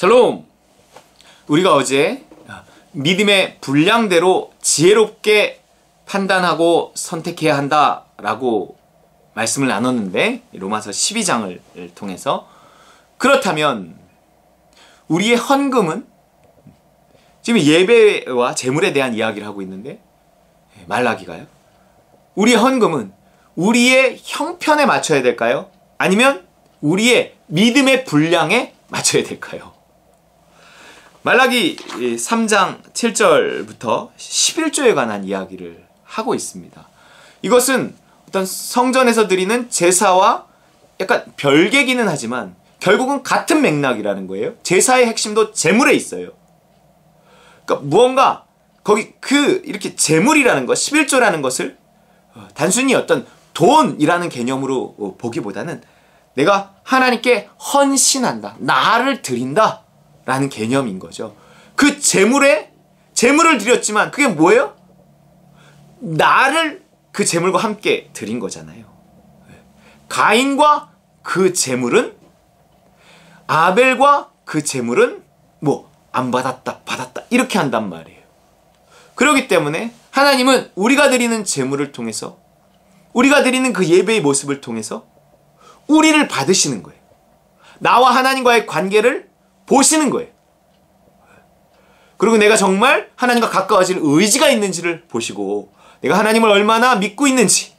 샬롬! 우리가 어제 믿음의 분량대로 지혜롭게 판단하고 선택해야 한다라고 말씀을 나눴는데, 로마서 12장을 통해서, 그렇다면 우리의 헌금은, 지금 예배와 재물에 대한 이야기를 하고 있는데, 말라기가요, 우리의 헌금은 우리의 형편에 맞춰야 될까요? 아니면 우리의 믿음의 분량에 맞춰야 될까요? 말라기 3장 7절부터 11조에 관한 이야기를 하고 있습니다. 이것은 어떤 성전에서 드리는 제사와 약간 별개기는 하지만 결국은 같은 맥락이라는 거예요. 제사의 핵심도 제물에 있어요. 그러니까 무언가 거기 이렇게 제물이라는 것, 11조라는 것을 단순히 어떤 돈이라는 개념으로 보기보다는 내가 하나님께 헌신한다, 나를 드린다 라는 개념인 거죠. 그 제물을 드렸지만 그게 뭐예요? 나를 그 제물과 함께 드린 거잖아요. 가인과 그 제물은, 아벨과 그 제물은 안 받았다, 받았다 이렇게 한단 말이에요. 그렇기 때문에 하나님은 우리가 드리는 제물을 통해서, 우리가 드리는 그 예배의 모습을 통해서 우리를 받으시는 거예요. 나와 하나님과의 관계를 보시는 거예요. 그리고 내가 정말 하나님과 가까워질 의지가 있는지를 보시고, 내가 하나님을 얼마나 믿고 있는지,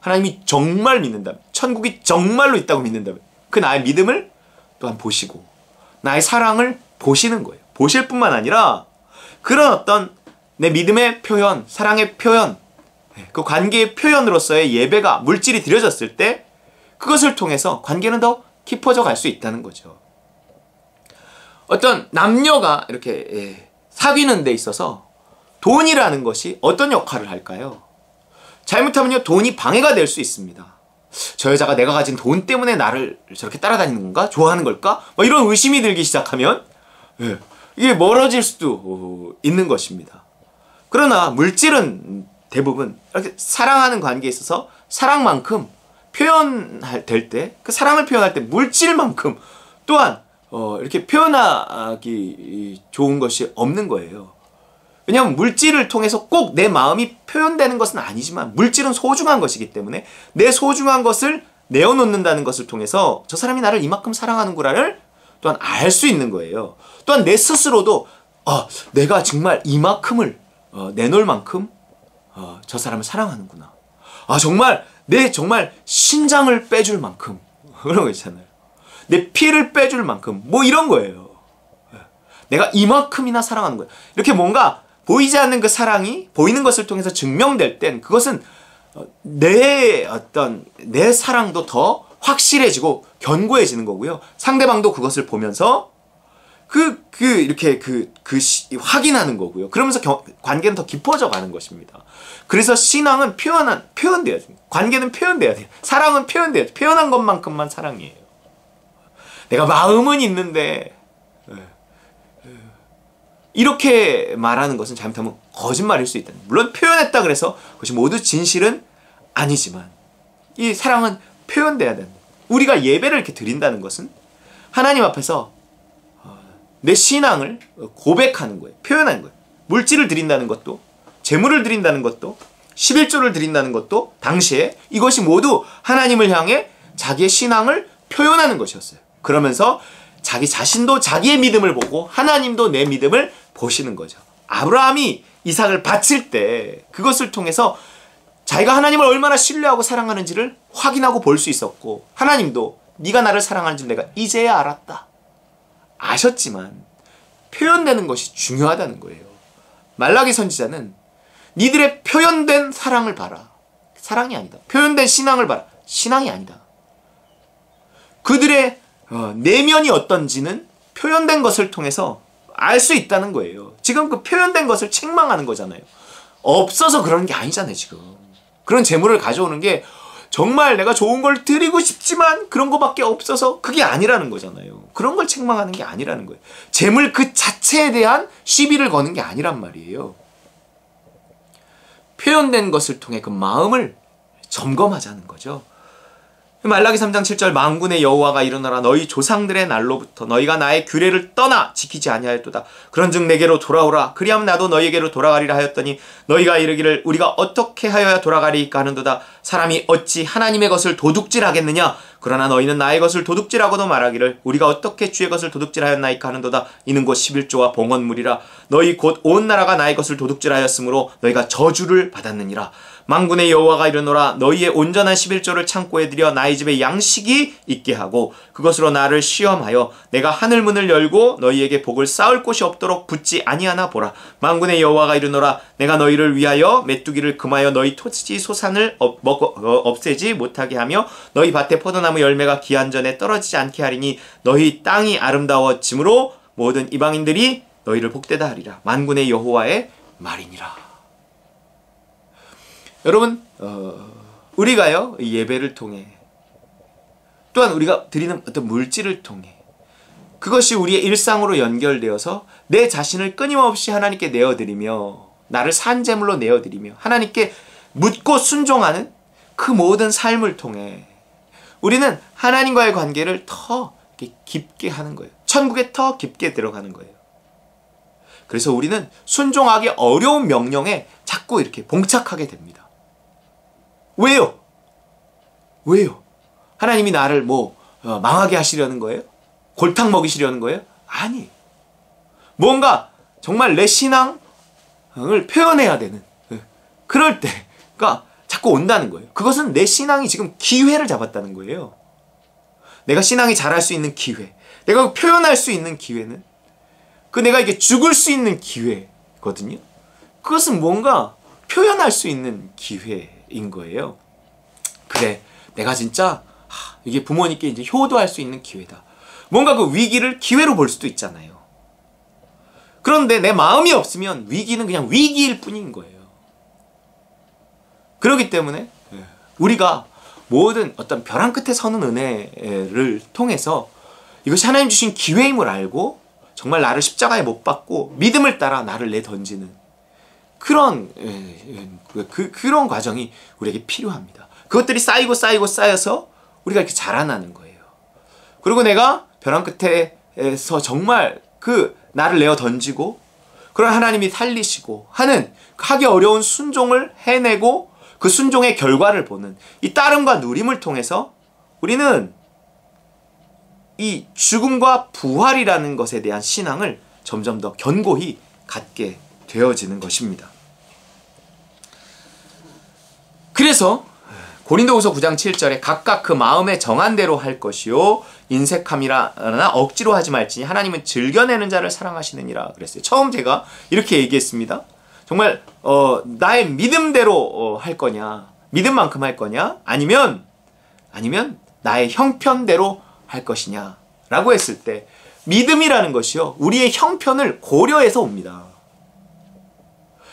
하나님이 정말 믿는다면, 천국이 정말로 있다고 믿는다면 그 나의 믿음을 또한 보시고 나의 사랑을 보시는 거예요. 보실 뿐만 아니라 그런 어떤 내 믿음의 표현, 사랑의 표현, 그 관계의 표현으로서의 예배가, 물질이 드려졌을 때 그것을 통해서 관계는 더 깊어져 갈 수 있다는 거죠. 어떤 남녀가 이렇게 사귀는 데 있어서 돈이라는 것이 어떤 역할을 할까요? 잘못하면요, 돈이 방해가 될 수 있습니다. 저 여자가 내가 가진 돈 때문에 나를 저렇게 따라다니는 건가? 좋아하는 걸까? 이런 의심이 들기 시작하면 이게 멀어질 수도 있는 것입니다. 그러나 물질은 대부분 이렇게 사랑하는 관계에 있어서 사랑만큼 표현될 때, 그 사랑을 표현할 때 물질만큼 또한 이렇게 표현하기 좋은 것이 없는 거예요. 왜냐하면 물질을 통해서 꼭 내 마음이 표현되는 것은 아니지만 물질은 소중한 것이기 때문에 내 소중한 것을 내어놓는다는 것을 통해서 저 사람이 나를 이만큼 사랑하는구나를 또한 알 수 있는 거예요. 또한 내 스스로도 내가 정말 이만큼을 내놓을 만큼 저 사람을 사랑하는구나. 정말 내 정말 신장을 빼줄 만큼, 그런 거 있잖아요. 내 피를 빼줄 만큼, 이런 거예요. 내가 이만큼이나 사랑하는 거예요. 이렇게 뭔가 보이지 않는 그 사랑이 보이는 것을 통해서 증명될 땐 그것은 내 사랑도 더 확실해지고 견고해지는 거고요. 상대방도 그것을 보면서 이렇게 확인하는 거고요. 그러면서 관계는 더 깊어져 가는 것입니다. 그래서 신앙은 표현돼야 돼요. 관계는 표현돼야 돼요. 사랑은 표현돼야 돼요. 표현한 것만큼만 사랑이에요. 내가 마음은 있는데, 이렇게 말하는 것은 잘못하면 거짓말일 수 있다. 물론 표현했다 그래서 그것이 모두 진실은 아니지만 이 사랑은 표현돼야 된다. 우리가 예배를 이렇게 드린다는 것은 하나님 앞에서 내 신앙을 고백하는 거예요. 표현하는 거예요. 물질을 드린다는 것도, 재물을 드린다는 것도, 11조를 드린다는 것도 당시에 이것이 모두 하나님을 향해 자기의 신앙을 표현하는 것이었어요. 그러면서 자기 자신도 자기의 믿음을 보고 하나님도 내 믿음을 보시는 거죠. 아브라함이 이삭을 바칠 때 그것을 통해서 자기가 하나님을 얼마나 신뢰하고 사랑하는지를 확인하고 볼 수 있었고, 하나님도 네가 나를 사랑하는지 내가 이제야 알았다. 아셨지만 표현되는 것이 중요하다는 거예요. 말라기 선지자는 니들의 표현된 사랑을 봐라. 사랑이 아니다. 표현된 신앙을 봐라. 신앙이 아니다. 그들의 내면이 어떤지는 표현된 것을 통해서 알 수 있다는 거예요. 지금 그 표현된 것을 책망하는 거잖아요. 없어서 그러는 게 아니잖아요, 지금. 그런 재물을 가져오는 게 정말 내가 좋은 걸 드리고 싶지만 그런 거밖에 없어서 그게 아니라는 거잖아요. 그런 걸 책망하는 게 아니라는 거예요. 재물 그 자체에 대한 시비를 거는 게 아니란 말이에요. 표현된 것을 통해 그 마음을 점검하자는 거죠. 말라기 3장 7절 만군의 여호와가 이르노라 너희 조상들의 날로부터 너희가 나의 규례를 떠나 지키지 아니하였도다. 그런즉 내게로 돌아오라. 그리하면 나도 너희에게로 돌아가리라 하였더니 너희가 이르기를 우리가 어떻게 하여야 돌아가리까 하는도다. 사람이 어찌 하나님의 것을 도둑질하겠느냐. 그러나 너희는 나의 것을 도둑질하고도 말하기를 우리가 어떻게 주의 것을 도둑질하였나이까 하는도다. 이는 곧 11조와 봉헌물이라. 너희 곧 온 나라가 나의 것을 도둑질하였으므로 너희가 저주를 받았느니라. 만군의 여호와가 이르노라 너희의 온전한 11조를 창고에 들여 나의 집에 양식이 있게 하고 그것으로 나를 시험하여 내가 하늘 문을 열고 너희에게 복을 쌓을 곳이 없도록 붙지 아니하나 보라. 만군의 여호와가 이르노라 내가 너희를 위하여 메뚜기를 금하여 너희 토지 소산을 없애지 못하게 하며 너희 밭에 포도나무 열매가 기한 전에 떨어지지 않게 하리니 너희 땅이 아름다워짐으로 모든 이방인들이 너희를 복되다 하리라. 만군의 여호와의 말이니라. 여러분 우리가요 예배를 통해 또한 우리가 드리는 어떤 물질을 통해 그것이 우리의 일상으로 연결되어서 내 자신을 끊임없이 하나님께 내어드리며 나를 산제물로 내어드리며 하나님께 묻고 순종하는 그 모든 삶을 통해 우리는 하나님과의 관계를 더 깊게 하는 거예요. 천국에 더 깊게 들어가는 거예요. 그래서 우리는 순종하기 어려운 명령에 자꾸 이렇게 봉착하게 됩니다. 왜요? 왜요? 하나님이 나를 망하게 하시려는 거예요? 골탕 먹이시려는 거예요? 아니. 뭔가 정말 내 신앙을 표현해야 되는 그럴 때가 자꾸 온다는 거예요. 그것은 내 신앙이 지금 기회를 잡았다는 거예요. 내가 신앙이 자랄 수 있는 기회, 내가 표현할 수 있는 기회는 내가 이게 죽을 수 있는 기회거든요. 그것은 뭔가 표현할 수 있는 기회인 거예요. 그래, 내가 진짜 이게 부모님께 이제 효도할 수 있는 기회다. 뭔가 그 위기를 기회로 볼 수도 있잖아요. 그런데 내 마음이 없으면 위기는 그냥 위기일 뿐인 거예요. 그렇기 때문에 우리가 모든 어떤 벼랑 끝에 서는 은혜를 통해서 이것이 하나님 주신 기회임을 알고 정말 나를 십자가에 못 박고 믿음을 따라 나를 내던지는 그런 과정이 우리에게 필요합니다. 그것들이 쌓여서 우리가 이렇게 자라나는 거예요. 그리고 내가 벼랑 끝에서 정말 나를 내어 던지고 그런 하나님이 살리시고 하기 어려운 순종을 해내고 그 순종의 결과를 보는 이 따름과 누림을 통해서 우리는 이 죽음과 부활이라는 것에 대한 신앙을 점점 더 견고히 갖게 되어지는 것입니다. 그래서 고린도후서 9장 7절에 각각 그 마음에 정한 대로 할 것이요 인색함이라나 억지로 하지 말지니 하나님은 즐겨내는 자를 사랑하시느니라 그랬어요. 처음 제가 이렇게 얘기했습니다. 정말 나의 믿음대로 할 거냐, 믿음만큼 할 거냐, 아니면 나의 형편대로 할 것이냐 라고 했을 때 믿음이라는 것이요 우리의 형편을 고려해서 옵니다.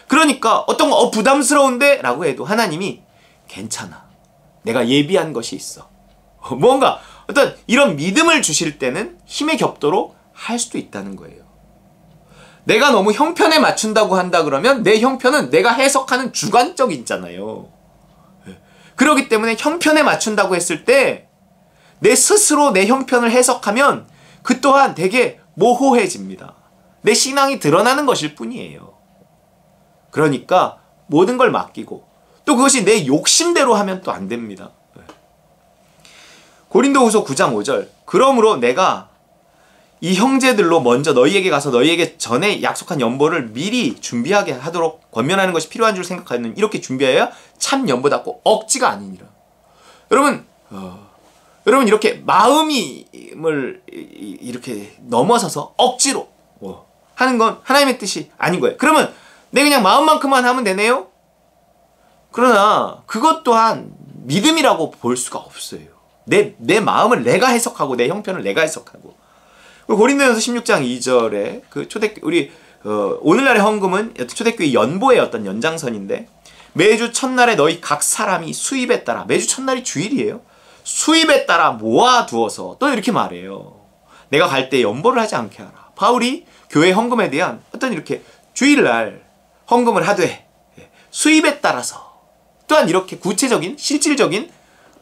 그러니까 어떤 거 부담스러운데 라고 해도 하나님이 괜찮아, 내가 예비한 것이 있어, 뭔가 어떤 이런 믿음을 주실 때는 힘의 격도로 할 수도 있다는 거예요. 내가 너무 형편에 맞춘다고 한다 그러면 내 형편은 내가 해석하는 주관적이잖아요. 그렇기 때문에 형편에 맞춘다고 했을 때 내 스스로 내 형편을 해석하면 그 또한 되게 모호해집니다. 내 신앙이 드러나는 것일 뿐이에요. 그러니까 모든 걸 맡기고 또 그것이 내 욕심대로 하면 또 안 됩니다. 고린도후서 9장 5절 그러므로 내가 이 형제들로 먼저 너희에게 가서 너희에게 전에 약속한 연보를 미리 준비하게 하도록 권면하는 것이 필요한 줄 생각하는 이렇게 준비해야 참 연보답고 억지가 아니니라. 여러분 이렇게 마음을 이렇게 넘어서서 억지로 하는 건 하나님의 뜻이 아닌 거예요. 그러면 내 그냥 마음만큼만 하면 되네요? 그러나 그것 또한 믿음이라고 볼 수가 없어요. 내 마음을 내가 해석하고 내 형편을 내가 해석하고. 고린도전서 16장 2절에 우리 오늘날의 헌금은 초대교회 연보의 어떤 연장선인데 매주 첫날에 너희 각 사람이 수입에 따라 매주 첫날이 주일이에요. 수입에 따라 모아두어서 또 이렇게 말해요. 내가 갈 때 연보를 하지 않게 하라. 바울이 교회 헌금에 대한 어떤 이렇게 주일날 헌금을 하되 수입에 따라서 또한 이렇게 구체적인 실질적인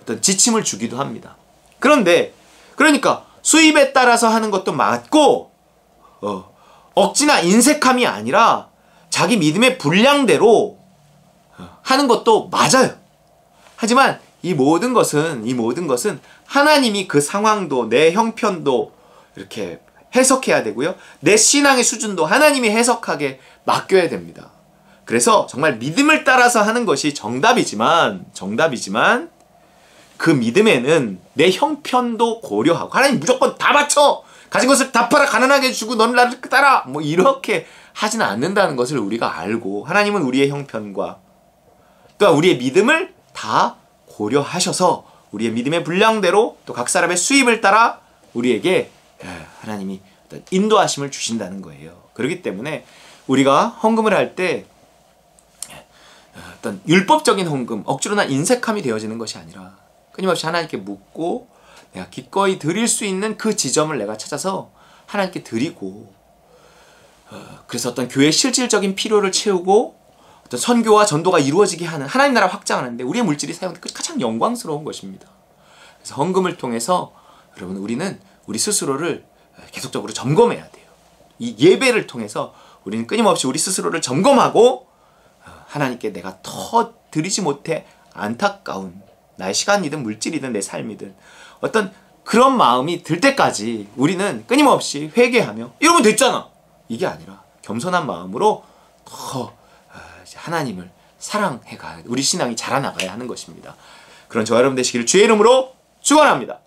어떤 지침을 주기도 합니다. 그런데 그러니까 수입에 따라서 하는 것도 맞고 억지나 인색함이 아니라 자기 믿음의 분량대로 하는 것도 맞아요. 하지만 이 모든 것은 하나님이 그 상황도 내 형편도 이렇게 해석해야 되고요. 내 신앙의 수준도 하나님이 해석하게 맡겨야 됩니다. 그래서 정말 믿음을 따라서 하는 것이 정답이지만 그 믿음에는 내 형편도 고려하고 하나님 무조건 다 바쳐! 가진 것을 다 팔아 가난하게 주고 너는 나를 따라! 뭐 이렇게 하지는 않는다는 것을 우리가 알고 하나님은 우리의 형편과 또 우리의 믿음을 다 고려하셔서 우리의 믿음의 분량대로 또 각 사람의 수입을 따라 우리에게 하나님이 어떤 인도하심을 주신다는 거예요. 그렇기 때문에 우리가 헌금을 할 때 어떤 율법적인 헌금, 억지로나 인색함이 되어지는 것이 아니라 끊임없이 하나님께 묻고 내가 기꺼이 드릴 수 있는 그 지점을 내가 찾아서 하나님께 드리고 그래서 어떤 교회의 실질적인 필요를 채우고 어떤 선교와 전도가 이루어지게 하는 하나님 나라 확장하는데 우리의 물질이 사용된 가장 영광스러운 것입니다. 그래서 헌금을 통해서 여러분 우리는 우리 스스로를 계속적으로 점검해야 돼요. 이 예배를 통해서 우리는 끊임없이 우리 스스로를 점검하고 하나님께 내가 더 드리지 못해 안타까운 나의 시간이든 물질이든 내 삶이든 어떤 그런 마음이 들 때까지 우리는 끊임없이 회개하며 이러면 됐잖아! 이게 아니라 겸손한 마음으로 더 하나님을 사랑해가 우리 신앙이 자라나가야 하는 것입니다. 그런 저와 여러분 되시기를 주의 이름으로 축원합니다.